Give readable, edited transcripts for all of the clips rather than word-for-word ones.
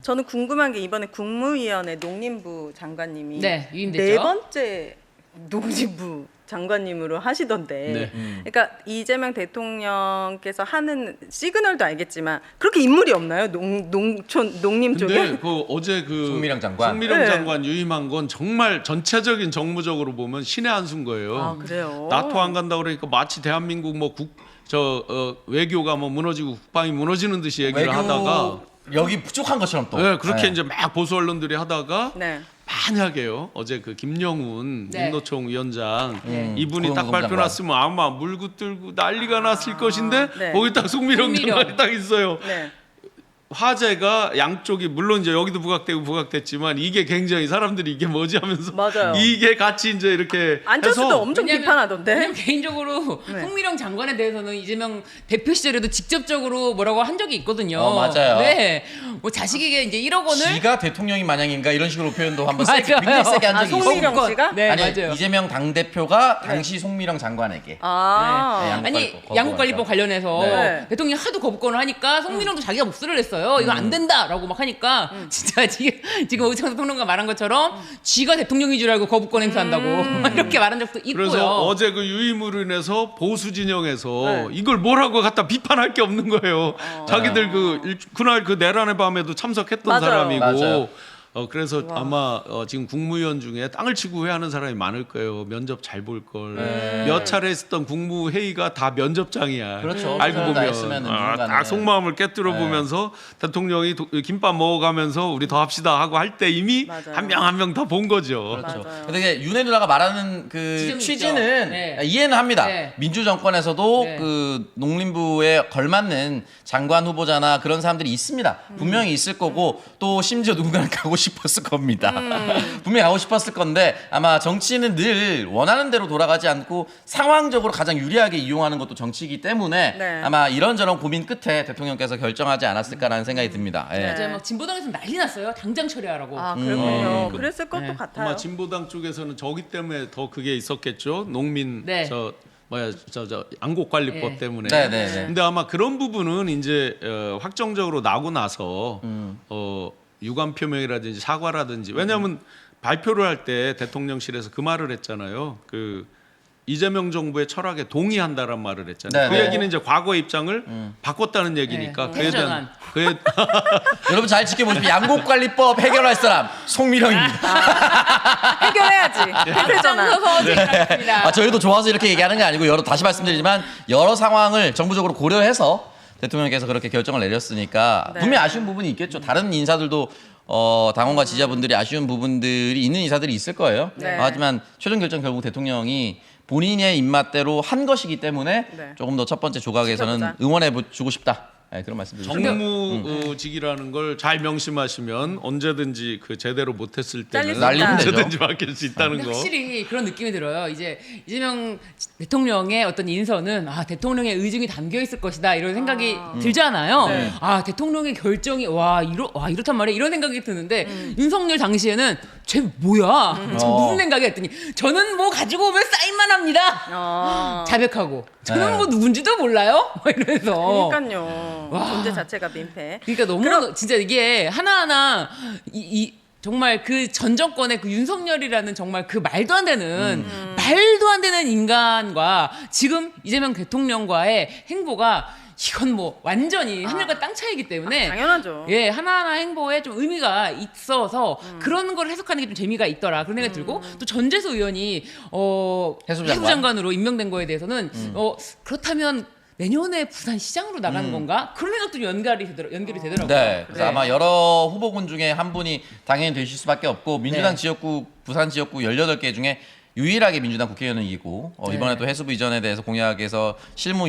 저는 궁금한 게 이번에 국무위원회 농림부 장관님이 네, 유임됐죠. 네 번째 농림부 장관님으로 하시던데, 그러니까 이재명 대통령께서 하는 시그널도 알겠지만 그렇게 인물이 없나요? 농림 쪽에? 근데 그 어제 그 송미령 장관. 송미령 네. 장관 유임한 건 정말 전체적인 정무적으로 보면 신의 한 수인 거예요. 아, 그래요? 나토 안 간다 그러니까 마치 대한민국 뭐 외교가 뭐 무너지고 국방이 무너지는 듯이 얘기를 하다가 여기 부족한 것처럼 또. 네, 그렇게 이제 막 보수 언론들이 하다가 네. 만약에요 어제 그 김영훈 네. 민노총 위원장 이분이 딱 고용노동부 발표 장관. 났으면 아마 물고 뜰고 난리가 났을 것인데 네. 거기 딱 송미령 장관이 딱 있어요. 네. 화제가 양쪽이 물론 이제 여기도 부각되고 부각됐지만 이게 굉장히 사람들이 이게 뭐지 하면서 맞아요. 이게 같이 이제 이렇게 안철수도 해서 엄청 비판하던데. 왜냐면 개인적으로 네. 송미령 장관에 대해서는 이재명 대표 시절에도 직접적으로 뭐라고 한 적이 있거든요. 맞아요. 네, 뭐 자식에게 이제 1억 원을 지가 대통령이 마냥인가 이런 식으로 표현도 한번 맞아요. 굉장히 세게 한 적이 송미령 있어요. 씨가? 네, 아니 맞아요. 이재명 당 대표가 당시 송미령 장관에게. 아, 네. 아니 거부권이죠. 양국관리법 관련해서 네. 대통령이 하도 거부권을 하니까 송미령도 자기가 목소리를 냈어요. 이거 안 된다라고 막 하니까 진짜 지금 오창석 평론가 말한 것처럼 쥐가 대통령인 줄 알고 거부권 행사한다고 이렇게 말한 적도 있고요. 그래서 어제 그 유임으로 인해서 보수 진영에서 네. 이걸 뭐라고 갖다 비판할 게 없는 거예요. 자기들 그날 그 내란의 밤에도 참석했던 맞아요. 사람이고 맞아요. 그래서 아마 지금 국무위원 중에 땅을 치고 후회하는 사람이 많을 거예요. 면접 잘 볼 걸. 몇 차례 했었던 국무회의가 다 면접장이야. 그렇죠. 알고 다 보면 했으면은 딱 누군가는. 속마음을 깨뜨려 보면서 대통령이 김밥 먹어가면서 우리 더 합시다 하고 할 때 이미 맞아요. 한 명 한 명 다 본 거죠. 그렇죠. 맞아요. 근데 이게 윤혜 누나가 말하는 그 지점이 취지는 있죠. 네. 이해는 합니다. 네. 민주 정권에서도 네. 그 농림부에 걸맞는 장관 후보자나 그런 사람들이 있습니다. 분명히 있을 거고 또 심지어 누군가는 가고 싶었을 겁니다. 분명히 가고 싶었을 건데 아마 정치는 늘 원하는 대로 돌아가지 않고 상황적으로 가장 유리하게 이용하는 것도 정치이기 때문에 네. 아마 이런저런 고민 끝에 대통령께서 결정하지 않았을까라는 생각이 듭니다. 예. 네. 맞아요. 막 진보당에서 난리 났어요. 당장 처리하라고. 아, 그렇군요. 그랬을 것도 네. 같아요. 아마 진보당 쪽에서는 저기 때문에 더 그게 있었겠죠. 농민 네. 저 양곡관리법 네. 때문에. 네, 네, 네. 근데 아마 그런 부분은 이제 확정적으로 나고 나서 유감 표명이라든지 사과라든지 왜냐하면 발표를 할 때 대통령실에서 그 말을 했잖아요. 그 이재명 정부의 철학에 동의한다란 말을 했잖아요. 네, 그 네. 얘기는 이제 과거 입장을 바꿨다는 얘기니까 네. 그에 대한 해전환. 그에 여러분 잘 지켜보십시오. 양곡관리법 해결할 사람 송미령입니다. 해결해야지. 해결잖아. 앞장서서 제기했습니다. 저희도 좋아서 이렇게 얘기하는 게 아니고 다시 말씀드리지만 여러 상황을 정부적으로 고려해서 대통령께서 그렇게 결정을 내렸으니까 네. 분명히 아쉬운 부분이 있겠죠. 다른 인사들도 당원과 지지자분들이 아쉬운 부분들이 있는 인사들이 있을 거예요. 네. 하지만 최종 결정 결국 대통령이 본인의 입맛대로 한 것이기 때문에 네. 조금 더 첫 번째 조각에서는 지켜보자. 응원해 주고 싶다. 네, 그런 말씀드립니다. 정무직이라는 걸 잘 명심하시면 언제든지 그 제대로 못했을 잘릴 수 때는 있다. 언제든지 맡길 수 있다는 근데 거. 확실히 그런 느낌이 들어요. 이제 이재명 대통령의 어떤 인선은 대통령의 의중이 담겨 있을 것이다 이런 생각이 들잖아요. 네. 대통령의 결정이 이렇단 말이야 이런 생각이 드는데 윤석열 당시에는 쟤 뭐야? 쟤 무슨 생각이 했더니 저는 뭐 가지고 오면 사인만 합니다. 자백하고 저는 네. 뭐 누군지도 몰라요. 뭐 이러면서. 그러니까요. 존재 자체가 민폐. 그러니까 너무 진짜 이게 하나하나 정말 그 전 정권의 그 윤석열이라는 정말 그 말도 안 되는 인간과 지금 이재명 대통령과의 행보가 이건 뭐 완전히 하늘과 땅 차이기 때문에 당연하죠. 예, 하나하나 행보에 좀 의미가 있어서 그런 걸 해석하는 게 좀 재미가 있더라 그런 생각이 들고 또 전재수 의원이 해수부 해수부 장관? 장관으로 임명된 거에 대해서는 그렇다면 내년에 부산시장으로 나가는 건가? 그런 생각도 연결이 되더라고요. 네, 그래서 네. 아마 여러 후보군 중에 한 분이 당연히 되실 수밖에 없고 민주당 네. 지역구 부산 지역구 18개 중에 유일하게 민주당 국회의원이고 네. 이번에 또 해수부 이전에 대해서 공약에서 실무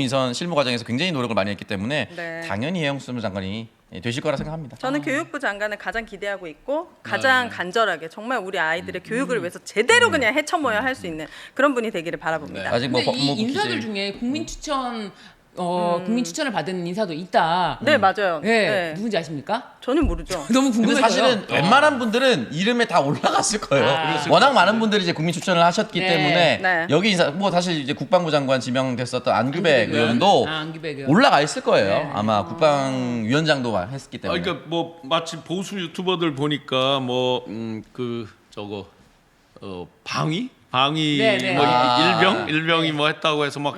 과정에서 굉장히 노력을 많이 했기 때문에 네. 당연히 해영수 장관이 되실 거라 생각합니다. 저는 교육부 장관을 가장 기대하고 있고 가장 간절하게 정말 우리 아이들의 교육을 위해서 제대로 그냥 헤쳐모여 할 수 있는 그런 분이 되기를 바라봅니다. 아직 뭐 근데 이 법무부 인사들 기재 중에 국민 추천 국민 추천을 받은 인사도 있다. 네, 맞아요. 네, 네. 누군지 아십니까? 저는 모르죠. 너무 근데 궁금해서요. 사실은 웬만한 분들은 이름에 다 올라갔을 거예요. 워낙 많은 분들이 이제 국민 추천을 하셨기 네. 때문에 네. 여기 인사 뭐 사실 이제 국방부 장관 지명됐었던 안규백 안규백 의원. 의원도 안규백 의원. 올라가 있을 거예요. 네. 아마 국방위원장도 했기 때문에. 그러니까 뭐 마치 보수 유튜버들 보니까 뭐 방위 네, 네. 뭐 아. 일병이 뭐 했다고 해서 막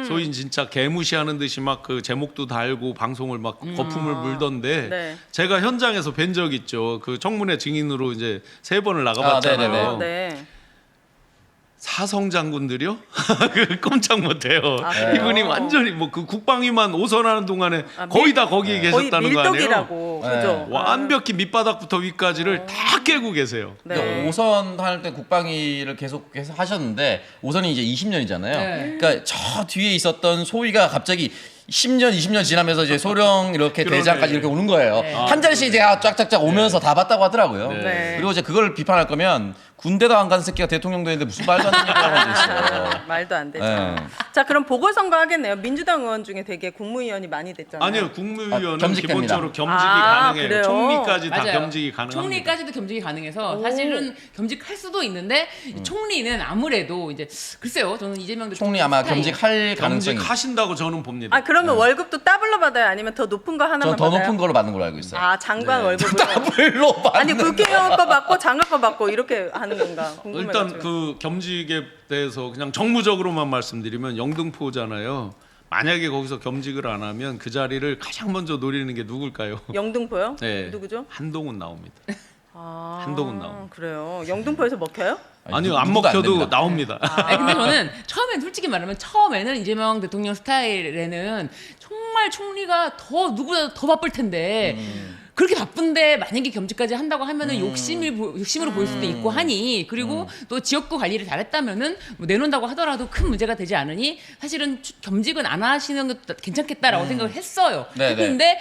소위 진짜 개무시하는 듯이 막 그 제목도 달고 방송을 막 거품을 물던데 네. 제가 현장에서 뵌 적 있죠. 그 청문회 증인으로 이제 3번을 네네네. 나가봤잖아요. 네. 사성 장군들이요? 그 꼼짝 못해요. 아, 그래요? 이분이 완전히 뭐 그 국방위만 오선하는 동안에 아, 거의 다 거기에 거의 계셨다는 거 아니에요? 밀떡이라고. 네. 그죠? 완벽히 밑바닥부터 위까지를 다 깨고 계세요. 네. 그러니까 오선 할 때 국방위를 계속 하셨는데 오선이 이제 20년이잖아요. 네. 그러니까 저 뒤에 있었던 소위가 갑자기 10년, 20년 지나면서 이제 소령 이렇게 그러네. 대장까지 이렇게 오는 거예요. 네. 한 자리씩 제가 쫙쫙쫙 오면서 다 봤다고 하더라고요. 네. 그리고 이제 그걸 비판할 거면 군대도 안 간 새끼가 대통령도 했는데 무슨 말도 안 되는 얘기를 하고 있어요. 말도 안 되죠. 네. 자, 그럼 보궐선거 하겠네요. 민주당 의원 중에 되게 국무위원이 많이 됐잖아요. 아니요, 국무위원은 겸직됩니다. 기본적으로 겸직이 아, 가능해요. 그래요? 총리까지 다 맞아요. 겸직이 가능합니다. 총리까지도 겸직이 가능해서 사실은 겸직할 수도 있는데 총리는 아무래도 이제 글쎄요. 저는 이재명 대통령 총리 아마 스타일. 겸직할 가능성이. 겸직하신다고 저는 봅니다. 아, 그러면 월급도 더블로 받아요? 아니면 더 높은 거 하나만 전 더 받아요? 높은 걸로 받는 걸로 알고 있어요. 아, 장관 네. 월급으로. 더블로 받는 아니, 국회의원 거 받고 장관 거 받고 이렇게 하는 건가 궁금해가지고. 일단 그 겸직에 대해서 그냥 정무적으로만 말씀드리면 영등포잖아요. 만약에 거기서 겸직을 안 하면 그 자리를 가장 먼저 노리는 게 누굴까요? 영등포요? 네, 누구죠? 한동훈 나옵니다. 아, 한동훈 나옵니다. 그래요. 영등포에서 먹혀요? 아니요, 안 누구도 안 먹혀도 됩니다. 나옵니다. 아니, 근데 저는 처음엔 솔직히 말하면 처음에는 이재명 대통령 스타일에는 정말 총리가 더 누구보다 더 바쁠 텐데 그렇게 바쁜데 만약에 겸직까지 한다고 하면은 욕심으로 보일 수도 있고 하니 그리고 또 지역구 관리를 잘했다면은 뭐 내놓는다고 하더라도 큰 문제가 되지 않으니 사실은 겸직은 안 하시는 것도 괜찮겠다라고 생각을 했어요. 네네. 했는데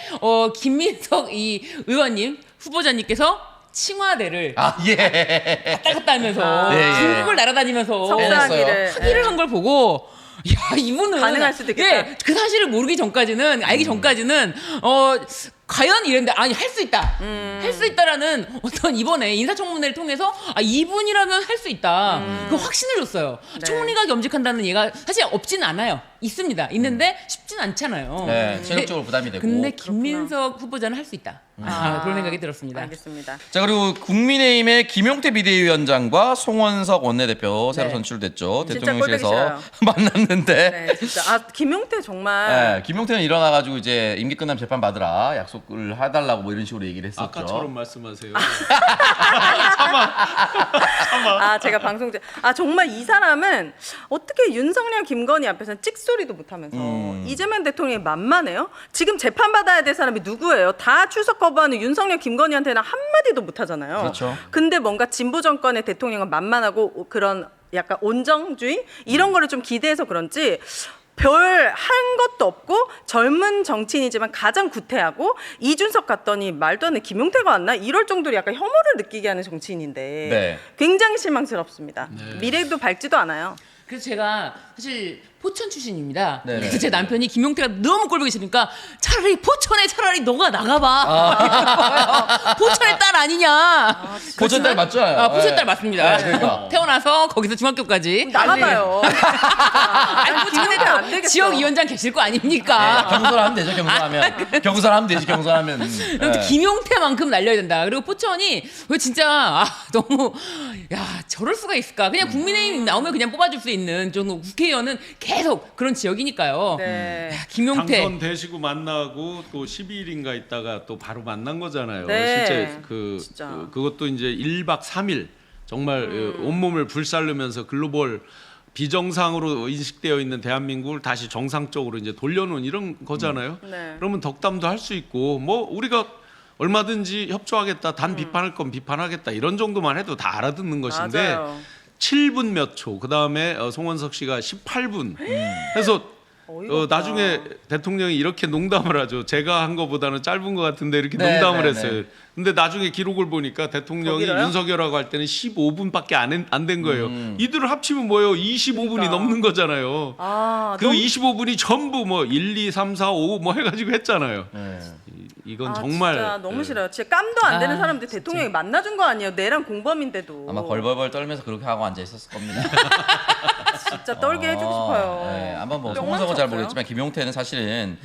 김민석 이 의원님 후보자님께서 칭화대를 아 예. 왔다 갔다 하면서 예, 예. 중국을 날아다니면서 석사하기를. 합의를 한 걸 보고 야 이분은 가능할 수도 있겠다. 예, 그 사실을 모르기 전까지는 알기 전까지는 과연 이랬는데 아니 할 수 있다 할 수 있다라는 어떤 이번에 인사청문회를 통해서 아 이분이라면 할 수 있다 그 확신을 줬어요. 네. 총리가 겸직한다는 얘가 사실 없지는 않아요. 있습니다. 있는데 쉽진 않잖아요. 네, 체력적으로 부담이 되고. 근데 김민석 후보자는 할 수 있다. 그런 생각이 들었습니다. 알겠습니다. 자 그리고 국민의힘의 김용태 비대위원장과 송원석 원내대표 새로 네. 선출됐죠. 진짜 대통령실에서 꼴보기 만났는데 네, 진짜. 아, 김용태 정말. 네, 김용태는 일어나가지고 이제 임기 끝나면 재판 받으라 약속을 해달라고 뭐 이런 식으로 얘기를 했었죠. 아까처럼 말씀하세요. 아, 제가 방송 중. 아, 정말 이 사람은 어떻게 윤석열, 김건희 앞에서는 찍소리도 못하면서 이재명 대통령이 만만해요? 지금 재판받아야 될 사람이 누구예요? 다 출석 거부하는 윤석열, 김건희한테는 한마디도 못하잖아요. 그렇죠. 근데 뭔가 진보 정권의 대통령은 만만하고 그런 약간 온정주의? 이런 거를 좀 기대해서 그런지 별 한 것도 없고 젊은 정치인이지만 가장 구태하고 이준석 갔더니 말도 안 돼 김용태가 왔나 이럴 정도로 약간 혐오를 느끼게 하는 정치인인데 네. 굉장히 실망스럽습니다. 미래도 밝지도 않아요. 그래서 제가 사실 포천 출신입니다. 네네. 그래서 제 남편이 김용태가 너무 꼴보기 싫으니까 차라리 너가 나가봐. 포천의 딸 아니냐. 포천 딸 맞죠? 포천 딸 맞습니다. 네, 그러니까. 태어나서 거기서 중학교까지. 나가봐요. 아니, 김용태 안 포천에도 되겠어. 지역위원장 계실 거 아닙니까? 경선하면 되죠. 경선하면 되지. 경선하면. 아무튼 네. 김용태만큼 날려야 된다. 그리고 포천이 왜 진짜 너무 저럴 수가 있을까? 그냥 국민의힘 나오면 그냥 뽑아줄 수 있는 정도 국회의원은 계속 그런 지역이니까요. 네. 김용태. 당선되시고 만나고 또 12일인가 있다가 또 바로 만난 거잖아요. 네. 실제 진짜. 그것도 이제 1박 3일 정말 온몸을 불살르면서 글로벌 비정상으로 인식되어 있는 대한민국을 다시 정상적으로 이제 돌려놓은 이런 거잖아요. 네. 그러면 덕담도 할 수 있고 뭐 우리가 얼마든지 협조하겠다, 단 비판할 건 비판하겠다 이런 정도만 해도 다 알아듣는 것인데 맞아요. 7분 몇 초, 그 다음에 송원석 씨가 18분. 그래서 어이가 없다. 나중에 대통령이 이렇게 농담을 하죠. 제가 한 거보다는 짧은 것 같은데 이렇게 네, 농담을 네, 했어요. 네. 근데 나중에 기록을 보니까 대통령이 거기로요? 윤석열하고 할 때는 15분밖에 안 된 거예요. 이들을 합치면 뭐예요? 25분이 그러니까. 넘는 거잖아요. 아, 그 25분이 전부 뭐 1, 2, 3, 4, 5 뭐 해가지고 했잖아요. 네. 이건 정말 진짜 너무 예. 싫어요. 진짜 깜도 안 되는 아, 사람들 대통령이 만나준 거 아니에요? 내랑 공범인데도. 아마 벌벌벌 떨면서 그렇게 하고 앉아 있었을 겁니다. 진짜 떨게 해주고 싶어요. 네, 아마 뭐 뿅망치 송문석은 잘 없어요? 모르겠지만 김용태는 사실은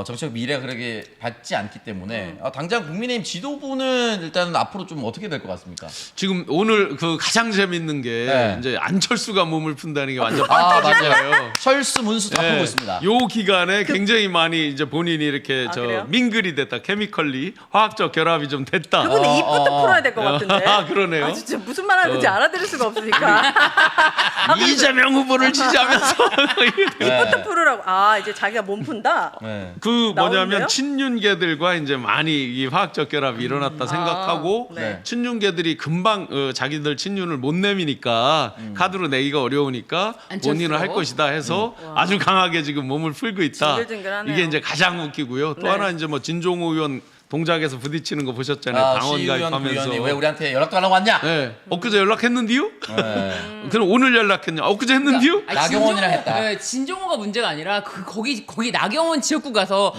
정치적 미래가 그렇게 밝지 않기 때문에 당장 국민의힘 지도부는 일단은 앞으로 좀 어떻게 될 것 같습니까? 지금 오늘 그 가장 재밌는 게 네. 이제 안철수가 몸을 푼다는 게 완전 아, 반짝이잖아요. 철수 문수 다 풀고 있습니다. 요 기간에 굉장히 많이 이제 본인이 이렇게 아, 저 그래요? 민글이 됐다, 케미컬리 화학적 결합이 좀 됐다. 그분은 입부터 풀어야 될 것 같은데. 아, 그러네요. 아, 진짜 무슨 말 하는지 알아들을 수가 없으니까. 이재명 후보를 지지하면서 입부터 풀으라고. 아, 이제 자기가 몸 푼다? 네. 그 나오는데요? 뭐냐면 친윤계들과 이제 많이 이 화학적 결합이 일어났다 생각하고 네. 친윤계들이 금방 자기들 친윤을 못 내미니까 카드로 내기가 어려우니까 안철수로? 본인을 할 것이다 해서 아주 강하게 지금 몸을 풀고 있다. 징글징글하네요. 이게 이제 가장 웃기고요. 또 네. 하나 이제 뭐 진종호 의원 동작에서 부딪히는 거 보셨잖아요. 당원 시의원 가입하면서. 의원이 왜 우리한테 연락도 안 하고 왔냐? 네. 엊그제 연락했는디요? 네. 그럼 오늘 연락했냐? 엊그제 했는디요? 아니, 나경원이랑 했다. 네, 진종호가 문제가 아니라 거기 나경원 지역구 가서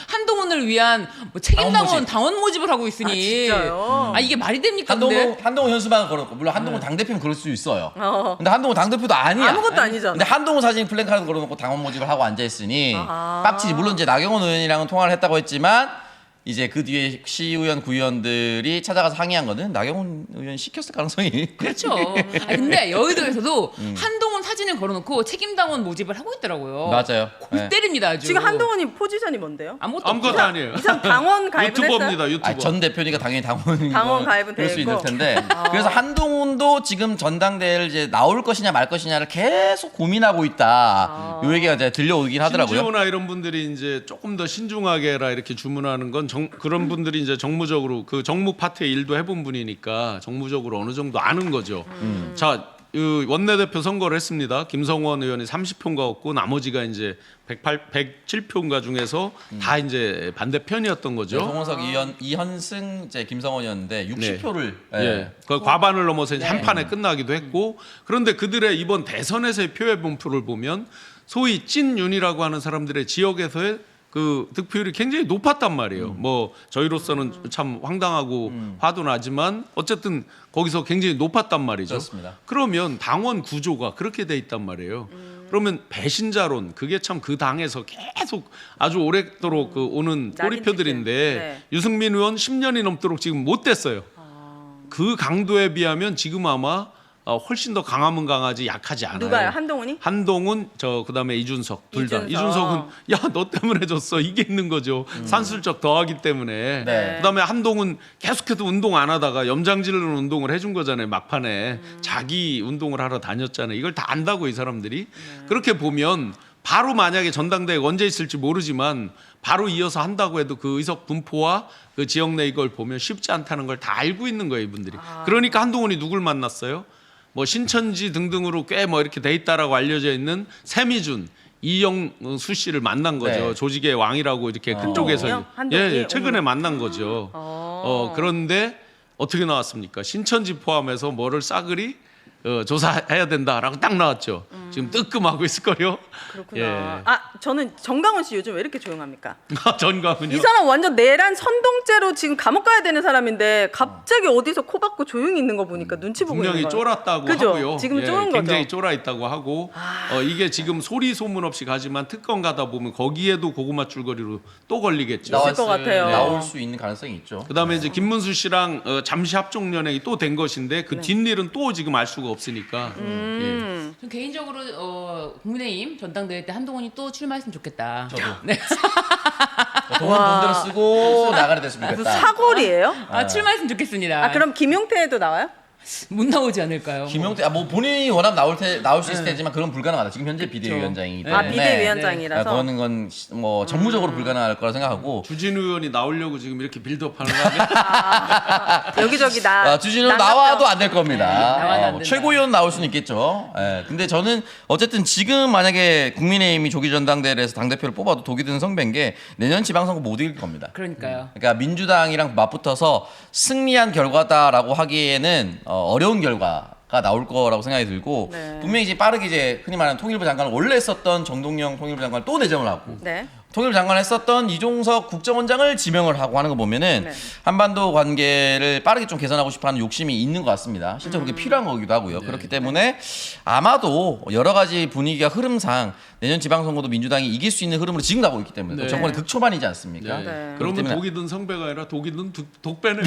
한동훈을 위한 뭐 책임당원 당원 모집을 하고 있으니. 아, 진짜요? 아, 이게 말이 됩니까? 근데? 한동훈 현수막은 걸었고 물론 한동훈 당대표는 그럴 수 있어요. 어. 근데 한동훈 당대표도 아니야. 아무것도 아니잖아. 근데 한동훈 사진 플랜카드 걸어놓고 당원 모집을 하고 앉아 있으니 아. 빡치지. 물론 이제 나경원 의원이랑은 통화를 했다고 했지만 이제 그 뒤에 시의원 구의원들이 찾아가서 항의한 거는 나경원 의원 시켰을 가능성이 그렇죠. 아니, 근데 여의도에서도 한동훈 사진을 걸어놓고 책임당원 모집을 하고 있더라고요. 맞아요. 골 네. 때립니다 아주. 지금 한동훈이 포지션이 뭔데요? 아무것도 없죠. 아니에요. 이 사람 당원 가입은 했어요? 유튜버입니다. 유튜버. 아니, 전 대표니까 당연히 당원 가입은 그럴 수 돼 있을 있고. 텐데 그래서 한동훈도 지금 전당대회를 이제 나올 것이냐 말 것이냐를 계속 고민하고 있다. 요 얘기가 이제 들려오긴 하더라고요. 신지호나 이런 분들이 이제 조금 더 신중하게 해라 이렇게 주문하는 건 그런 분들이 이제 정무적으로 그 정무 파트의 일도 해본 분이니까 정무적으로 어느 정도 아는 거죠. 자, 그 원내대표 선거를 했습니다. 김성원 의원이 30표인가 얻고 나머지가 이제 107표인가 중에서 다 이제 반대편이었던 거죠. 송원석 의원, 이현승, 이제 김성원이었는데 60표를 예. 그 과반을 넘어서 이제 한 판에 끝나기도 했고 그런데 그들의 이번 대선에서의 표의 분포를 보면 소위 찐윤이라고 하는 사람들의 지역에서의 그 득표율이 굉장히 높았단 말이에요. 뭐 저희로서는 참 황당하고 화도 나지만 어쨌든 거기서 굉장히 높았단 말이죠. 그렇습니다. 그러면 당원 구조가 그렇게 돼 있단 말이에요. 그러면 배신자론 그게 참 그 당에서 계속 아주 오래도록 그 오는 낙인 꼬리표들인데 찍힌. 네. 유승민 의원 10년이 넘도록 지금 못 됐어요. 그 강도에 비하면 지금 아마 훨씬 더 강하면 강하지 약하지 않아요. 누가요? 한동훈이? 한동훈 그다음에 이준석 둘 다. 이준석. 이준석은 야 너 때문에 졌어 이게 있는 거죠. 산술적 더하기 때문에. 네. 그다음에 한동훈 계속해서 운동 안 하다가 염장지르는 운동을 해준 거잖아요. 막판에 자기 운동을 하러 다녔잖아요. 이걸 다 안다고 이 사람들이. 그렇게 보면 바로 만약에 전당대회가 언제 있을지 모르지만 바로 이어서 한다고 해도 그 의석 분포와 그 지역 내 이걸 보면 쉽지 않다는 걸 다 알고 있는 거예요 이분들이. 그러니까 한동훈이 누굴 만났어요? 뭐 신천지 등등으로 꽤 뭐 이렇게 돼 있다라고 알려져 있는 세미준, 이영수 씨를 만난 거죠. 네. 조직의 왕이라고 이렇게 그쪽에서 한동훈이요? 한동훈이? 예, 최근에 만난 거죠. 그런데 어떻게 나왔습니까? 신천지 포함해서 뭐를 싸그리 조사해야 된다라고 딱 나왔죠. 지금 뜨끔하고 있을 거요. 그렇구나. 예. 아, 저는 정강훈 씨 요즘 왜 이렇게 조용합니까? 전광훈요. 이 사람 완전 내란 선동죄로 지금 감옥 가야 되는 사람인데 갑자기 어디서 코 박고 조용히 있는 거 보니까 눈치 보고 분명히 있는 거예요. 쫄았다고 그죠? 하고요. 지금 쫄은 거죠. 굉장히 쫄아 있다고 하고 이게 지금 소리 소문 없이 가지만 특검 가다 보면 거기에도 고구마 줄거리로 또 걸리겠죠. 있을 것 같아요. 나올 수 있는 가능성이 있죠. 그다음에 이제 김문수 씨랑 잠시 합종 연행이 또 된 것인데 그 뒷일은 또 지금 알 수가 없으니까. 예. 전 개인적으로 국민의힘 전당대회 때 한동훈이 또 출마했으면 좋겠다. 저도. 네. 돈 돈대로 쓰고 나가야 됐으면 무슨 좋겠다. 사골이에요? 출마했으면 좋겠습니다. 아, 그럼 김용태도 나와요? 못 나오지 않을까요? 김용태 뭐 본인이 워낙 나올 수 있을 테지만 그건 불가능하다. 지금 현재 비대위원장이기 때문에. 아 비대위원장이라서. 그거는 건 뭐 정무적으로 불가능할 거라 생각하고. 주진우 의원이 나오려고 지금 이렇게 빌드업하는 거 아니야? 여기저기 나. 주진우 나와도 안 될 겁니다. 나와도 안 된다. 최고위원 나올 수는 있겠죠. 예. 근데 저는 어쨌든 지금 만약에 국민의힘이 조기 전당대회를 해서 당 대표를 뽑아도 독이 드는 성배인 게 내년 지방선거 못 이길 겁니다. 그러니까요. 그러니까 민주당이랑 맞붙어서 승리한 결과다라고 하기에는 어려운 결과가 나올 거라고 생각이 들고 네. 분명히 이제 빠르게 이제 흔히 말하는 통일부 장관을 원래 했었던 정동영 통일부 장관을 또 내정을 하고 네. 통일부 장관을 했었던 이종석 국정원장을 지명을 하고 하는 거 보면은 네. 한반도 관계를 빠르게 좀 개선하고 싶어하는 욕심이 있는 것 같습니다. 실제로 그게 필요한 거기도 하고요. 그렇기 때문에 아마도 여러 가지 분위기가 흐름상 내년 지방선거도 민주당이 이길 수 있는 흐름으로 지금 가고 있기 때문에 또 네. 정권의 극초반이지 않습니까? 네. 네. 그러면 때문에- 독이 든 성배가 아니라 독이 든 독배네.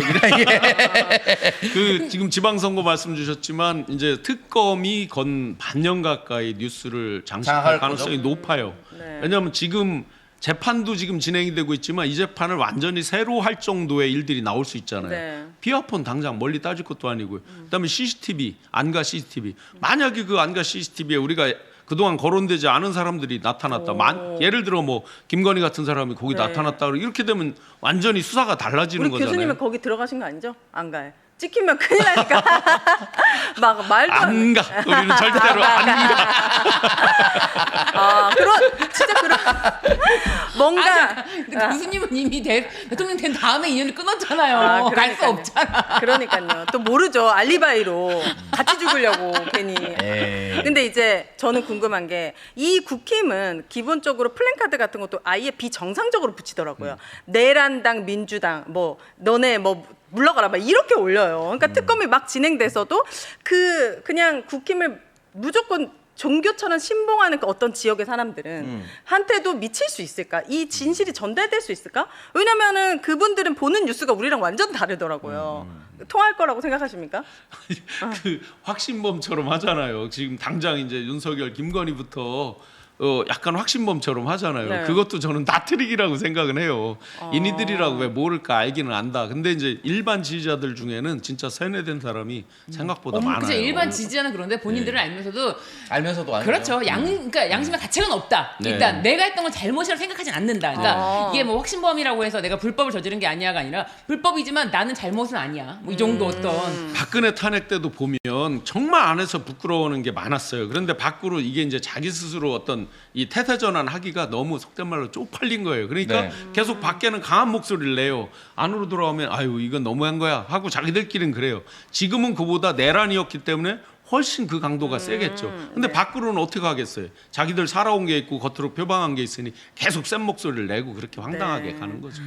그 지금 지방선거 말씀 주셨지만 이제 특검이 건 반년 가까이 뉴스를 장식할 장악할 가능성이 거죠. 높아요. 네. 왜냐하면 지금 재판도 지금 진행이 되고 있지만 이 재판을 완전히 새로 할 정도의 일들이 나올 수 있잖아요. 네. 비아폰 당장 멀리 따질 것도 아니고요. 그다음에 CCTV, 안가 CCTV. 만약에 그 안가 CCTV에 우리가 그동안 거론되지 않은 사람들이 나타났다. 예를 들어 뭐 김건희 같은 사람이 거기 네. 나타났다. 이렇게 되면 완전히 수사가 달라지는 우리 거잖아요. 교수님은 거기 들어가신 거 아니죠? 안 가요. 찍히면 큰일 나니까. 막 말도 안 안 가. 우리는 절대로 안 가. 아, 진짜 그런 뭔가 근데 교수님은 이미 대통령 된 다음에 인연을 끊었잖아요. 아, 갈 수 그러니까요. 없잖아. 그러니까요. 또 모르죠. 알리바이로 같이 죽으려고 괜히. 에이. 근데 이제 저는 궁금한 게 이 국힘은 기본적으로 플랜카드 같은 것도 아예 비정상적으로 붙이더라고요. 내란당, 민주당, 뭐 너네 뭐 물러가라 막 이렇게 올려요. 그러니까 특검이 막 진행돼서도 그냥 국힘을 무조건 종교처럼 신봉하는 그 어떤 지역의 사람들은 한테도 미칠 수 있을까? 이 진실이 전달될 수 있을까? 왜냐면은 그분들은 보는 뉴스가 우리랑 완전 다르더라고요. 통할 거라고 생각하십니까? 그 확신범처럼 하잖아요. 지금 당장 이제 윤석열, 김건희부터 약간 확신범처럼 하잖아요. 네. 그것도 저는 나트릭이라고 생각은 해요. 인이들이라고 왜 모를까 알기는 안다. 근데 이제 일반 지지자들 중에는 진짜 세뇌된 사람이 생각보다 많아요. 그죠. 일반 지지자는 그런데 본인들을 알면서도 알면서도 아니죠. 그렇죠. 그러니까 양심과 가책은 없다. 네. 일단 내가 했던 건 잘못이라고 생각하진 않는다. 그러니까 이게 뭐 확신범이라고 해서 내가 불법을 저지른 게 아니야가 아니라 불법이지만 나는 잘못은 아니야. 뭐 이 정도 어떤 박근혜 탄핵 때도 보면 정말 안에서 부끄러워하는 게 많았어요. 그런데 밖으로 이게 이제 자기 스스로 어떤 이 태세 전환하기가 너무 속된 말로 쪽팔린 거예요. 그러니까 네. 계속 밖에는 강한 목소리를 내요. 안으로 돌아오면 아유 이건 너무한 거야 하고 자기들끼리는 그래요. 지금은 그보다 내란이었기 때문에 훨씬 그 강도가 세겠죠. 근데 밖으로는 어떻게 하겠어요? 자기들 살아온 게 있고 겉으로 표방한 게 있으니 계속 센 목소리를 내고 그렇게 황당하게 가는 거죠.